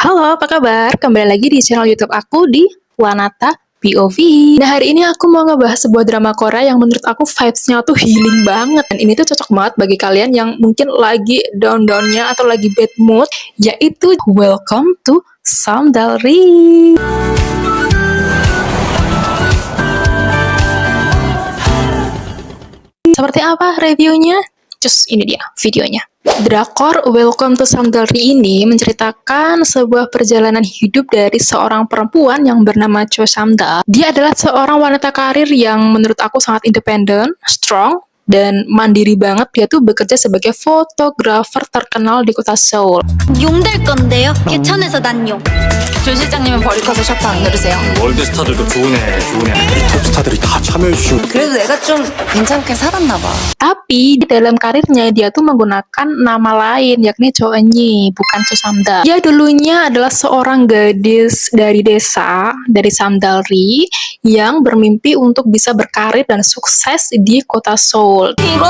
Halo, apa kabar? Kembali lagi di channel YouTube aku di Wanata POV. Nah, hari ini aku mau ngebahas sebuah drama Korea yang menurut aku vibes-nya tuh healing banget. Dan ini tuh cocok banget bagi kalian yang mungkin lagi down-downnya atau lagi bad mood, yaitu Welcome to Samdalri. Seperti apa reviewnya? Cus, ini dia videonya. Drakor Welcome to Samdalri ini menceritakan sebuah perjalanan hidup dari seorang perempuan yang bernama Cho Samdal. Dia adalah seorang wanita karir yang menurut aku sangat independen, strong, dan mandiri banget. Dia tuh bekerja sebagai fotografer terkenal di kota Seoul. 용 될 건데요? 개천에서 난요. 조 실장님은 버리 커서 셔터 안 누르세요. 월드 스타들도 좋으네. 우리 톱 스타들이 다 참여해주시고. 그래도 내가 좀 괜찮게 살았나 봐. Tapi di dalam karirnya dia tuh menggunakan nama lain, yakni Cho Eunyi, bukan Cho Samdal. Dia dulunya adalah seorang gadis dari desa, dari Samdalri, yang bermimpi untuk bisa berkarir dan sukses di kota Seoul. 이거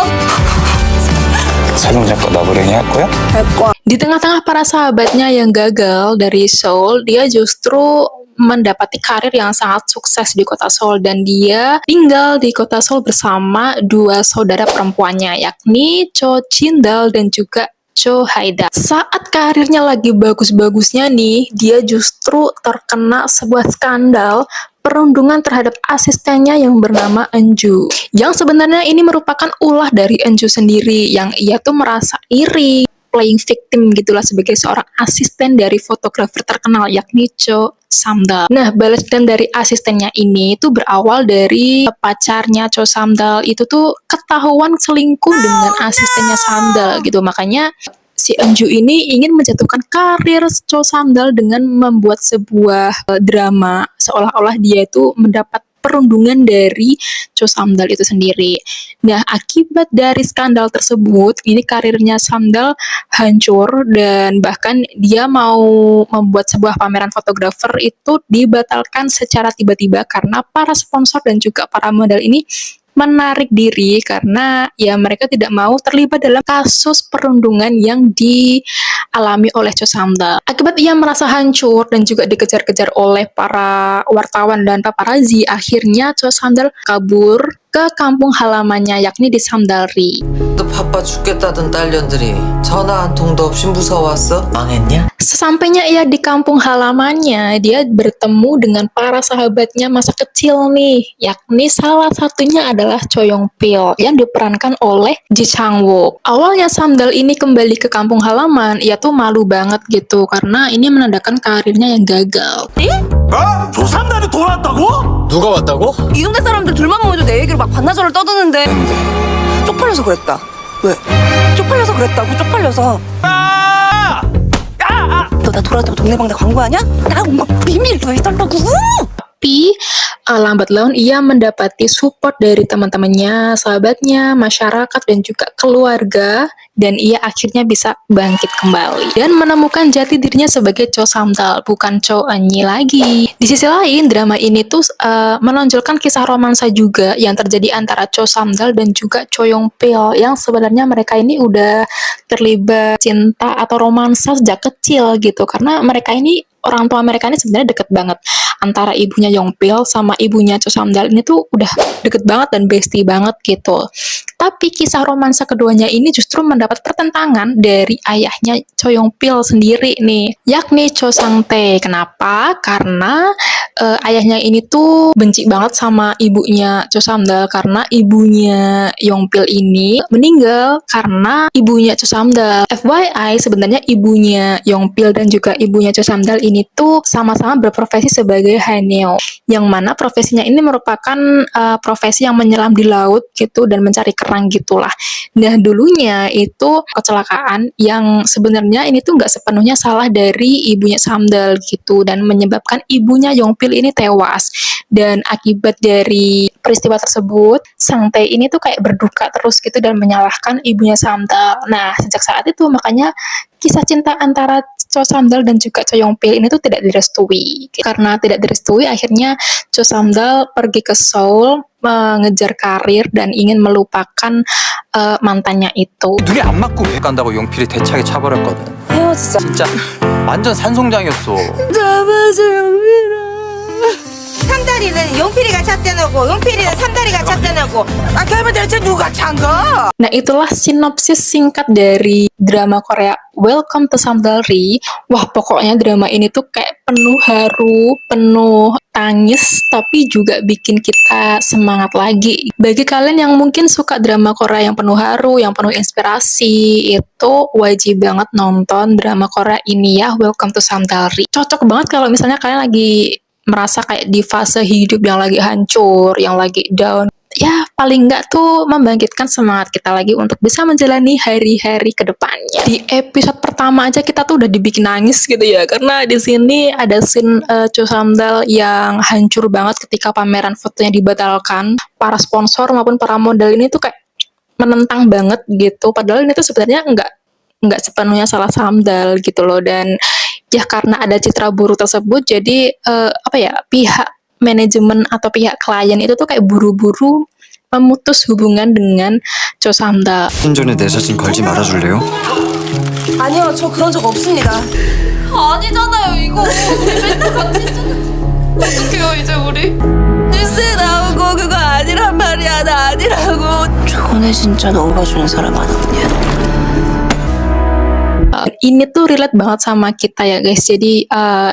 사진 작가 나부랭이 할 거야? 할 거야. Di tengah-tengah para sahabatnya yang gagal dari Seoul, dia justru mendapati karir yang sangat sukses di kota Seoul, dan dia tinggal di kota Seoul bersama dua saudara perempuannya, yakni Cho Jindal dan juga Cho Haida. Saat karirnya lagi bagus-bagusnya nih, dia justru terkena sebuah skandal perundungan terhadap asistennya yang bernama Enju. Yang sebenarnya ini merupakan ulah dari Enju sendiri, yang ia tuh merasa iri, playing victim gitulah sebagai seorang asisten dari fotografer terkenal yakni Cho Samdal. Nah, balas dendam dari asistennya ini tuh berawal dari pacarnya Cho Samdal itu tuh ketahuan selingkuh dengan asistennya Samdal gitu. Makanya si Enju ini ingin menjatuhkan karir Cho Samdal dengan membuat sebuah drama seolah-olah dia itu mendapat perundungan dari Cho Samdal itu sendiri. Nah, akibat dari skandal tersebut, ini karirnya Samdal hancur, dan bahkan dia mau membuat sebuah pameran fotografer itu dibatalkan secara tiba-tiba karena para sponsor dan juga para model ini menarik diri karena ya mereka tidak mau terlibat dalam kasus perundungan yang dialami oleh Cho Samdal. Akibat ia merasa hancur dan juga dikejar-kejar oleh para wartawan dan paparazzi, akhirnya Cho Samdal kabur ke kampung halamannya yakni di Samdalri. 또 바빠 죽겠다던 딸년들이 전화 한 통도 없이 무서웠어? 망했냐? Sesampainya ia di kampung halamannya, dia bertemu dengan para sahabatnya masa kecil nih, yakni salah satunya adalah Cho Yong Pil yang diperankan oleh Ji Chang Wook. Awalnya Samdal ini kembali ke kampung halaman, ia tuh malu banget gitu karena ini menandakan karirnya yang gagal. 어? 조삼단이 돌아왔다고? 누가 왔다고? 이 동네 사람들 둘만 모여도 내 얘기를 막 반나절을 떠드는데 쪽팔려서 그랬다. 왜? 쪽팔려서 그랬다고. 쪽팔려서. 너 나 돌아왔다고 동네방네 광고하냐? 나 뭔가 비밀로 해달라고. Tapi lambat laun ia mendapati support dari teman-temannya, sahabatnya, masyarakat, dan juga keluarga, dan ia akhirnya bisa bangkit kembali dan menemukan jati dirinya sebagai Cho Samdal, bukan Cho Eunyi lagi. Di sisi lain, drama ini tuh menonjolkan kisah romansa juga yang terjadi antara Cho Samdal dan juga Cho Yong Pil, yang sebenarnya mereka ini udah terlibat cinta atau romansa sejak kecil gitu, karena mereka ini orang tua mereka ini sebenarnya deket banget. Antara ibunya Yongpil sama ibunya Cho Samdal ini tuh udah deket banget dan bestie banget gitu. Tapi kisah romansa keduanya ini justru mendapat pertentangan dari ayahnya Cho Yongpil sendiri nih, yakni Cho Sang-tae. Kenapa? Karena ayahnya ini tuh benci banget sama ibunya Cho Samdal karena ibunya Yongpil ini meninggal karena ibunya Cho Samdal. FYI, sebenarnya ibunya Yongpil dan juga ibunya Cho Samdal ini tuh sama-sama berprofesi sebagai haneo, yang mana profesinya ini merupakan profesi yang menyelam di laut gitu dan mencari kerang gitulah. Nah, dulunya itu kecelakaan yang sebenarnya ini tuh nggak sepenuhnya salah dari ibunya Samdal gitu, dan menyebabkan ibunya Yongpil ini tewas. Dan akibat dari peristiwa tersebut, Sang-tae ini tuh kayak berduka terus gitu dan menyalahkan ibunya Samdal. Nah, sejak saat itu makanya kisah cinta antara Cho Samdal dan juga Cho Yong Pil ini tuh tidak direstui. Karena tidak direstui, akhirnya Cho Samdal pergi ke Seoul mengejar karir dan ingin melupakan mantannya itu. 눈이 안 맞고 왜 간다고 용필이 대차게 차버렸거든. 헤어지자. 진짜 완전 산송장이었어. 잡아줘 영필아. 삼다리는 용필이가 잡대놓고 용필이는 삼다리가 잡대놓고 아 그러면 대체 누가 찬 거? Nah, itulah sinopsis singkat dari drama Korea Welcome to Samdalri. Wah, pokoknya drama ini tuh kayak penuh haru, penuh tangis, tapi juga bikin kita semangat lagi. Bagi kalian yang mungkin suka drama Korea yang penuh haru, yang penuh inspirasi, itu wajib banget nonton drama Korea ini ya, Welcome to Samdalri. Cocok banget kalau misalnya kalian lagi merasa kayak di fase hidup yang lagi hancur, yang lagi down. Ya, paling nggak tuh membangkitkan semangat kita lagi untuk bisa menjalani hari-hari ke depannya. Di episode pertama aja kita tuh udah dibikin nangis gitu ya, karena di sini ada scene Cho Samdal yang hancur banget ketika pameran fotonya dibatalkan. Para sponsor maupun para model ini tuh kayak menentang banget gitu, padahal ini tuh sebenarnya nggak sepenuhnya salah Samdal gitu loh. Dan ya karena ada citra buruk tersebut, jadi pihak manajemen atau pihak klien itu tuh kayak buru-buru memutus hubungan dengan Cho Samdal. 신전에 내 사진 걸지 말아줄래요? 아니요 저 그런 적 없습니다. 아니잖아요 이거 우리 맨날 같이 있었는데 어떡해요 이제 우리 뉴스에 나오고 그거 아니란 말이야 나 아니라고. 좋은 애 진짜 너무 봐주는 사람 많았군요. Ini tuh relate banget sama kita ya guys. Jadi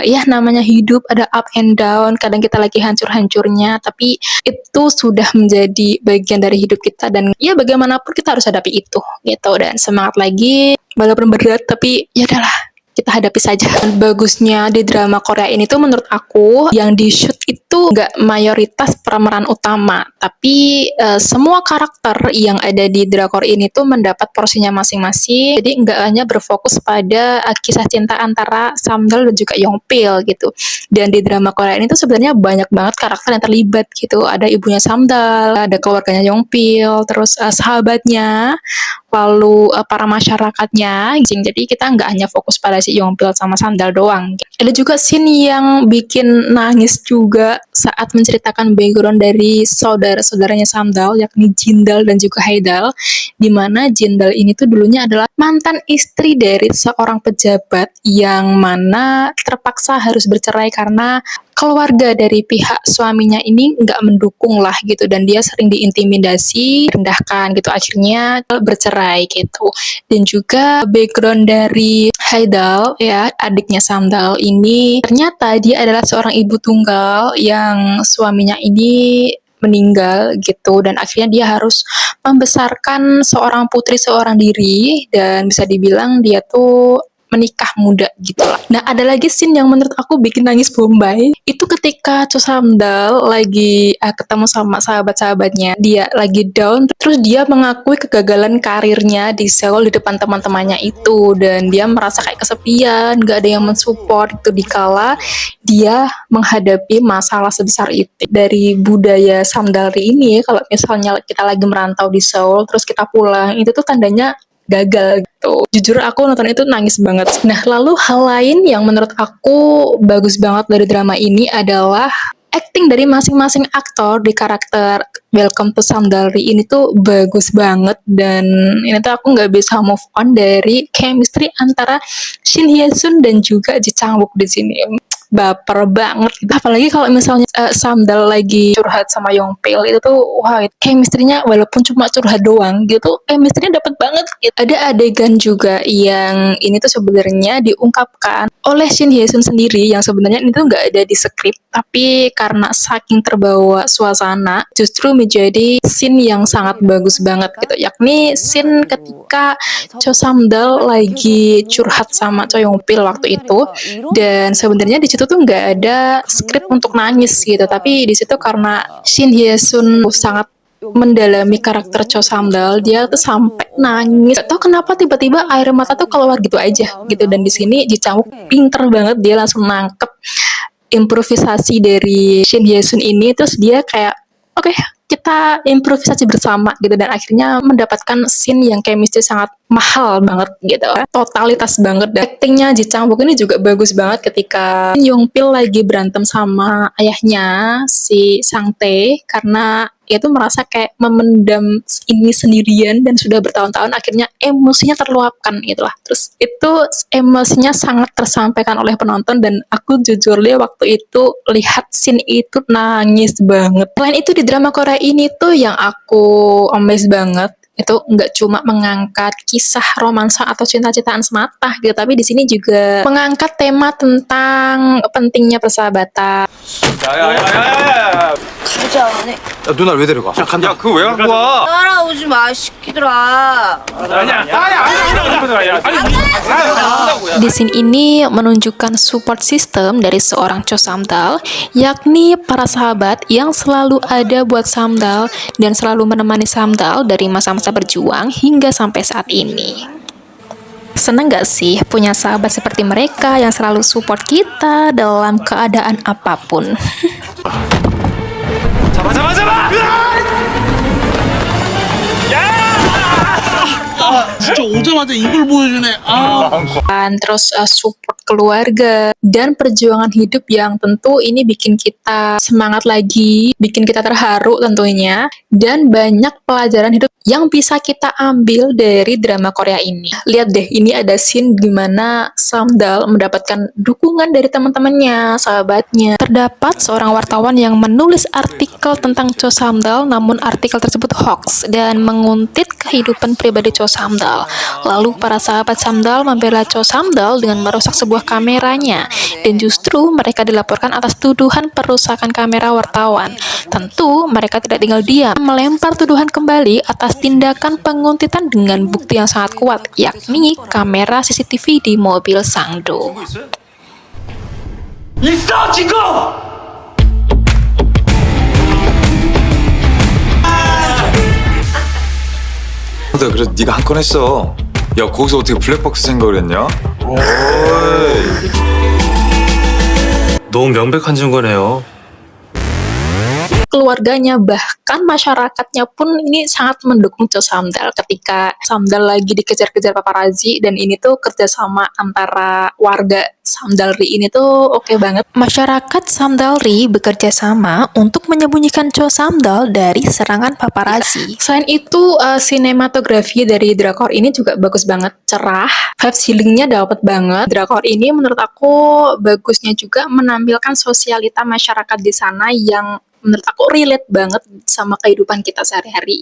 ya namanya hidup ada up and down. Kadang kita lagi hancur-hancurnya, tapi itu sudah menjadi bagian dari hidup kita dan ya bagaimanapun kita harus hadapi itu gitu. Dan semangat lagi, walaupun berat tapi ya udahlah, kita hadapi saja. Dan bagusnya di drama Korea ini tuh menurut aku yang di shoot itu nggak mayoritas pemeran utama, tapi semua karakter yang ada di drakor ini tuh mendapat porsinya masing-masing. Jadi nggak hanya berfokus pada kisah cinta antara Samdal dan juga Yongpil gitu. Dan di drama Korea ini tuh sebenarnya banyak banget karakter yang terlibat gitu. Ada ibunya Samdal, ada keluarganya Yongpil, terus sahabatnya, lalu para masyarakatnya. Jadi kita nggak hanya fokus pada si Yongpil sama Samdal doang. Ada juga scene yang bikin nangis juga saat menceritakan background dari saudara-saudaranya Samdal, yakni Jindal dan juga Haidal, di mana Jindal ini tuh dulunya adalah mantan istri dari seorang pejabat yang mana terpaksa harus bercerai karena keluarga dari pihak suaminya ini nggak mendukung lah gitu, dan dia sering diintimidasi, rendahkan gitu, akhirnya bercerai gitu. Dan juga background dari Haidal ya, adiknya Samdal ini, ternyata dia adalah seorang ibu tunggal yang suaminya ini meninggal gitu, dan akhirnya dia harus membesarkan seorang putri seorang diri, dan bisa dibilang dia tuh menikah muda gitu lah. Nah, ada lagi scene yang menurut aku bikin nangis Bombay. Itu ketika Cho Samdal lagi ketemu sama sahabat-sahabatnya. Dia lagi down, terus dia mengakui kegagalan karirnya di Seoul di depan teman-temannya itu. Dan dia merasa kayak kesepian, gak ada yang mensupport itu dikala dia menghadapi masalah sebesar itu. Dari budaya Samdalri ini, kalau misalnya kita lagi merantau di Seoul, terus kita pulang, itu tuh tandanya gagal gitu. Jujur aku nonton itu nangis banget. Nah, lalu hal lain yang menurut aku bagus banget dari drama ini adalah acting dari masing-masing aktor di karakter Welcome to Samdalri ini tuh bagus banget, dan ini tuh aku nggak bisa move on dari chemistry antara Shin Hye Sun dan juga Ji Chang Wook di sini. Baper banget gitu. Apalagi kalau misalnya Samdal lagi curhat sama Yongpil, itu tuh wah, chemistry-nya walaupun cuma curhat doang gitu, chemistry-nya dapet banget gitu. Ada adegan juga yang ini tuh sebenarnya diungkapkan oleh Shin Hye Sun sendiri, yang sebenarnya itu nggak ada di skrip, tapi karena saking terbawa suasana justru menjadi scene yang sangat bagus banget gitu, yakni scene ketika Cho Samdal lagi curhat sama Cho Yongpil waktu itu. Dan sebenarnya di situ tuh nggak ada skrip untuk nangis gitu, tapi di situ karena Shin Hye Sun sangat mendalami karakter Cho Samdal, dia tuh sampai nangis. Gak tau kenapa tiba-tiba air mata tuh keluar gitu aja gitu. Dan di sini Ji Chang Wook pinter banget, dia langsung nangkep improvisasi dari Shin Hye Sun ini, terus dia kayak oke, kita improvisasi bersama gitu, dan akhirnya mendapatkan scene yang chemistry sangat mahal banget gitu, totalitas banget. Dan actingnya Ji Chang Wook ini juga bagus banget ketika Yongpil lagi berantem sama ayahnya si Sang Tae, karena ia tuh merasa kayak memendam ini sendirian dan sudah bertahun-tahun akhirnya emosinya terluapkan gitu lah. Terus itu emosinya sangat tersampaikan oleh penonton dan aku jujur deh waktu itu lihat scene itu nangis banget. Selain itu di drama Korea ini tuh yang aku amazed banget itu nggak cuma mengangkat kisah romansa atau cinta-cintaan semata gitu, tapi di sini juga mengangkat tema tentang pentingnya persahabatan. 야야야야야 가자. 네. 야 누나 왜 데려가? 야 간다. 야 그거 왜 갖고 와? 따라오지 마, 시키더라. Di scene ini menunjukkan support system dari seorang Cho Samdal, yakni para sahabat yang selalu ada buat Samdal dan selalu menemani Samdal dari masa-masa berjuang hingga sampai saat ini. Seneng gak sih punya sahabat seperti mereka yang selalu support kita dalam keadaan apapun? 잡아! 진짜 오자마자 이걸 보여주네. Terus support keluarga dan perjuangan hidup yang tentu ini bikin kita semangat lagi, bikin kita terharu tentunya, dan banyak pelajaran hidup yang bisa kita ambil dari drama Korea ini. Lihat deh, ini ada scene di mana Samdal mendapatkan dukungan dari teman-temannya, sahabatnya. Terdapat seorang wartawan yang menulis artikel tentang Cho Samdal, namun artikel tersebut hoax dan menguntit kehidupan pribadi Cho Samdal. Lalu para sahabat Samdal membela Cho Samdal dengan merusak sebuah kameranya, dan justru mereka dilaporkan atas tuduhan perusakan kamera wartawan. Tentu mereka tidak tinggal diam, melempar tuduhan kembali atas tindakan penguntitan dengan bukti yang sangat kuat, yakni kamera CCTV di mobil Sangdo. 있어 지금! 그래도 네가 한 건 했어. 야 거기서 어떻게 블랙박스 생각을 했냐? 너무 명백한 증거네요. Keluarganya bahkan masyarakatnya pun ini sangat mendukung Cho Samdal ketika Samdal lagi dikejar-kejar paparazzi, dan ini tuh kerjasama antara warga Samdalri ini tuh oke banget. Masyarakat Samdalri bekerja sama untuk menyembunyikan Cho Samdal dari serangan paparazzi. Selain itu sinematografi dari drakor ini juga bagus banget, cerah, vibe healingnya dapat banget. Drakor ini menurut aku bagusnya juga menampilkan sosialita masyarakat di sana yang menurut aku relate banget sama kehidupan kita sehari-hari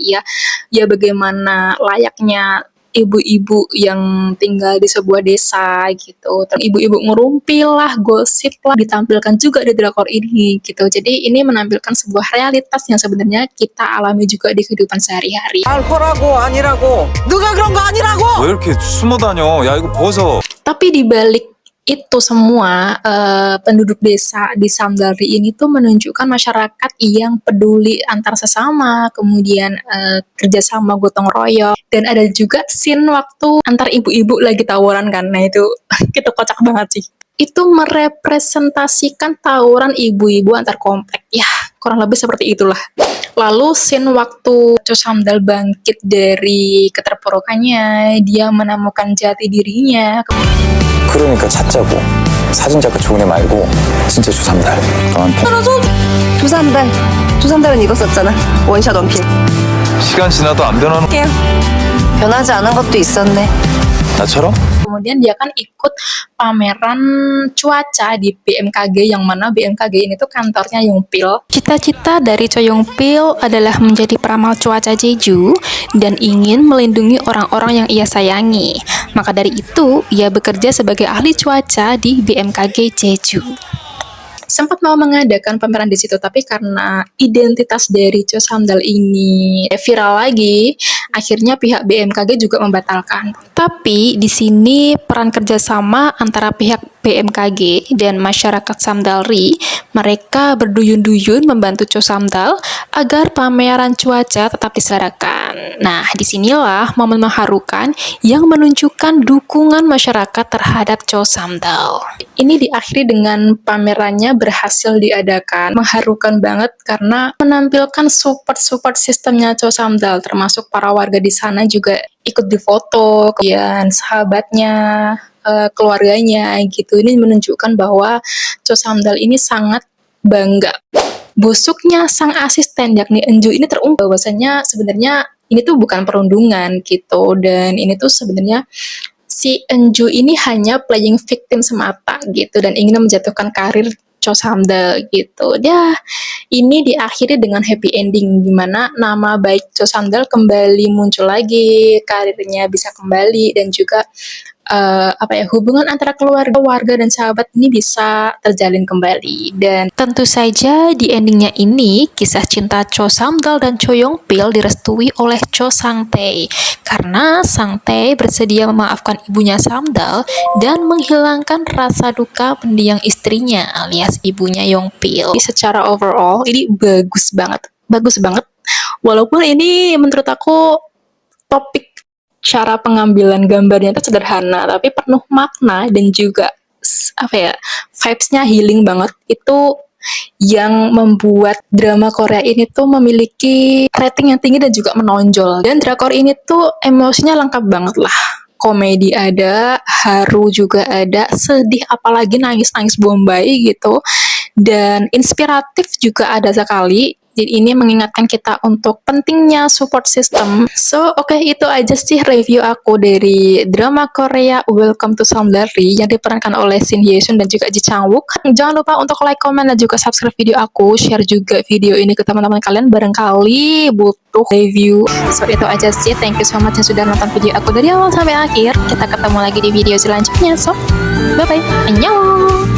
ya bagaimana layaknya ibu-ibu yang tinggal di sebuah desa gitu. Terus ibu-ibu ngerumpil lah, gosip lah, ditampilkan juga di drakor ini gitu. Jadi ini menampilkan sebuah realitas yang sebenarnya kita alami juga di kehidupan sehari-hari. 알코라고 아니라고. 누가 그런 거 아니라고. 왜 이렇게 숨어 다녀? 야 이거 벗어. Tapi di balik itu semua, penduduk desa di Samdalri ini tuh menunjukkan masyarakat yang peduli antar sesama, kemudian kerjasama gotong royong, dan ada juga scene waktu antar ibu-ibu lagi tawuran kan, nah itu itu kocak banget sih. Itu merepresentasikan tawuran ibu-ibu antar komplek, ya kurang lebih seperti itulah. Lalu scene waktu Cho Samdal bangkit dari keterpurukannya, dia menemukan jati dirinya. 그러니까 찾자고. 사진작가 좋은 애 말고 진짜 조삼달 너한테. 조삼달은 이거 썼잖아. 원샷 원필. 시간 지나도 안 변하는 변하지 않은 것도 있었네. 나처럼? Kemudian dia kan ikut pameran cuaca di BMKG, yang mana BMKG ini tuh kantornya Yongpil. Cita-cita dari Cho Yongpil adalah menjadi peramal cuaca Jeju dan ingin melindungi orang-orang yang ia sayangi. Maka dari itu, ia bekerja sebagai ahli cuaca di BMKG Jeju. Sempat mau mengadakan pameran di situ, tapi karena identitas dari Cho Samdal ini viral lagi, akhirnya pihak BMKG juga membatalkan. Tapi di sini peran kerjasama antara pihak BMKG dan masyarakat Samdalri, mereka berduyun-duyun membantu Cho Samdal agar pameran cuaca tetap diselenggarakan. Nah, disinilah momen mengharukan yang menunjukkan dukungan masyarakat terhadap Cho Samdal. Ini diakhiri dengan pamerannya berhasil diadakan. Mengharukan banget karena menampilkan support sistemnya Cho Samdal, termasuk para warga di sana juga ikut difoto, kemudian sahabatnya, keluarganya gitu. Ini menunjukkan bahwa Cho Samdal ini sangat bangga busuknya sang asisten yakni Enju ini terungkap bahwasanya sebenarnya ini tuh bukan perundungan gitu, dan ini tuh sebenarnya si Enju ini hanya playing victim semata gitu dan ingin menjatuhkan karir Cho Samdal gitu. Ya, ini diakhiri dengan happy ending di mana nama baik Cho Samdal kembali muncul lagi, karirnya bisa kembali dan juga hubungan antara keluarga, warga dan sahabat ini bisa terjalin kembali. Dan tentu saja di endingnya ini kisah cinta Cho Samdal dan Cho Yong Pil direstui oleh Cho Sang Tae karena Sang Tae bersedia memaafkan ibunya Samdal dan menghilangkan rasa duka mendiang istrinya alias ibunya Yong Pil. Secara overall ini bagus banget walaupun ini menurut aku topik cara pengambilan gambarnya itu sederhana tapi penuh makna dan juga vibes-nya healing banget. Itu yang membuat drama Korea ini tuh memiliki rating yang tinggi dan juga menonjol. Dan drakor ini tuh emosinya lengkap banget lah. Komedi ada, haru juga ada, sedih apalagi nangis-nangis Bombay gitu. Dan inspiratif juga ada sekali. Jadi ini mengingatkan kita untuk pentingnya support system. So, oke, itu aja sih review aku dari drama Korea Welcome to Samdari yang diperankan oleh Shin Hye Sun dan juga Ji Chang Wook. Jangan lupa untuk like, comment, dan juga subscribe video aku. Share juga video ini ke teman-teman kalian barangkali butuh review. So, itu aja sih. Thank you so much yang sudah nonton video aku dari awal sampai akhir. Kita ketemu lagi di video selanjutnya. So, bye-bye. Annyeong!